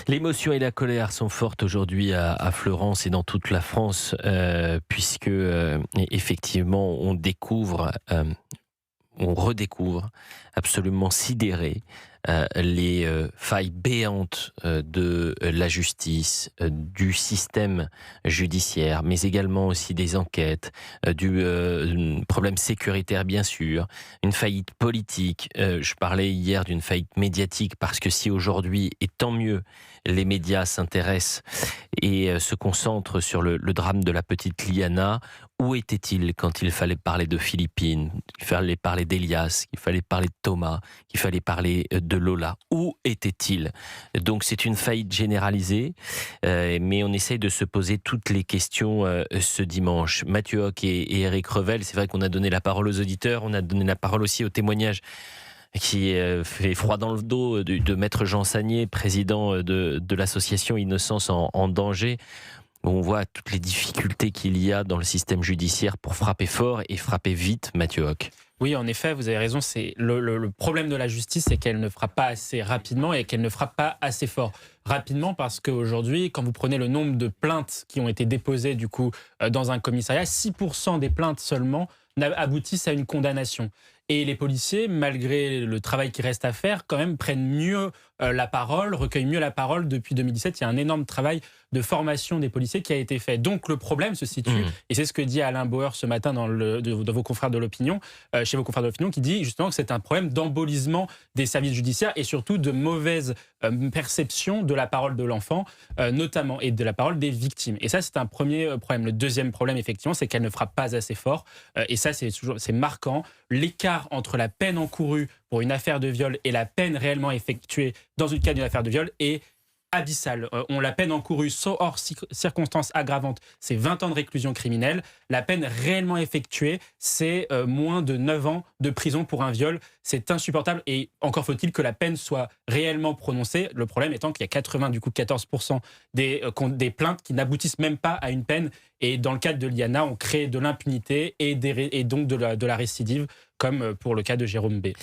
L'émotion et la colère sont fortes aujourd'hui à Fleurance et dans toute la France, puisque effectivement on redécouvre, absolument sidéré, les failles béantes de la justice, du système judiciaire, mais également aussi des enquêtes, du problème sécuritaire bien sûr, une faillite politique. Je parlais hier d'une faillite médiatique parce que si aujourd'hui, et tant mieux, les médias s'intéressent et se concentrent sur le drame de la petite Liana, où était-il quand il fallait parler de Philippines, qu'il fallait parler d'Elias, qu'il fallait parler de Thomas, qu'il fallait parler de Lola? Où était-il? Donc c'est une faillite généralisée, mais on essaye de se poser toutes les questions ce dimanche. Mathieu Hoc et Éric Revel, c'est vrai qu'on a donné la parole aux auditeurs, on a donné la parole aussi aux témoignages qui fait froid dans le dos de Maître Jean Sagnier, président de l'association Innocence en danger. On voit toutes les difficultés qu'il y a dans le système judiciaire pour frapper fort et frapper vite, Mathieu Hoc. Oui, en effet, vous avez raison. C'est le problème de la justice, c'est qu'elle ne frappe pas assez rapidement et qu'elle ne frappe pas assez fort. Rapidement parce qu'aujourd'hui, quand vous prenez le nombre de plaintes qui ont été déposées du coup dans un commissariat, 6% des plaintes seulement aboutissent à une condamnation. Et les policiers, malgré le travail qui reste à faire, quand même prennent mieux la parole, recueillent mieux la parole. Depuis 2017, il y a un énorme travail de formation des policiers qui a été fait. Donc le problème se situe, et c'est ce que dit Alain Bauer ce matin dans vos confrères de l'opinion, chez vos confrères de l'opinion, qui dit justement que c'est un problème d'embolisement des services judiciaires et surtout de mauvaise perception de la parole de l'enfant, notamment, et de la parole des victimes. Et ça, c'est un premier problème. Le deuxième problème, effectivement, c'est qu'elle ne frappe pas assez fort. Et ça, c'est marquant. L'écart entre la peine encourue pour une affaire de viol et la peine réellement effectuée dans le cadre d'une affaire de viol est abyssal. On la peine encourue hors circonstances aggravantes, c'est 20 ans de réclusion criminelle. La peine réellement effectuée, c'est moins de 9 ans de prison pour un viol. C'est insupportable et encore faut-il que la peine soit réellement prononcée. Le problème étant qu'il y a 14% des plaintes qui n'aboutissent même pas à une peine. Et dans le cadre de Liana, on crée de l'impunité et donc de la récidive, comme pour le cas de Jérôme B.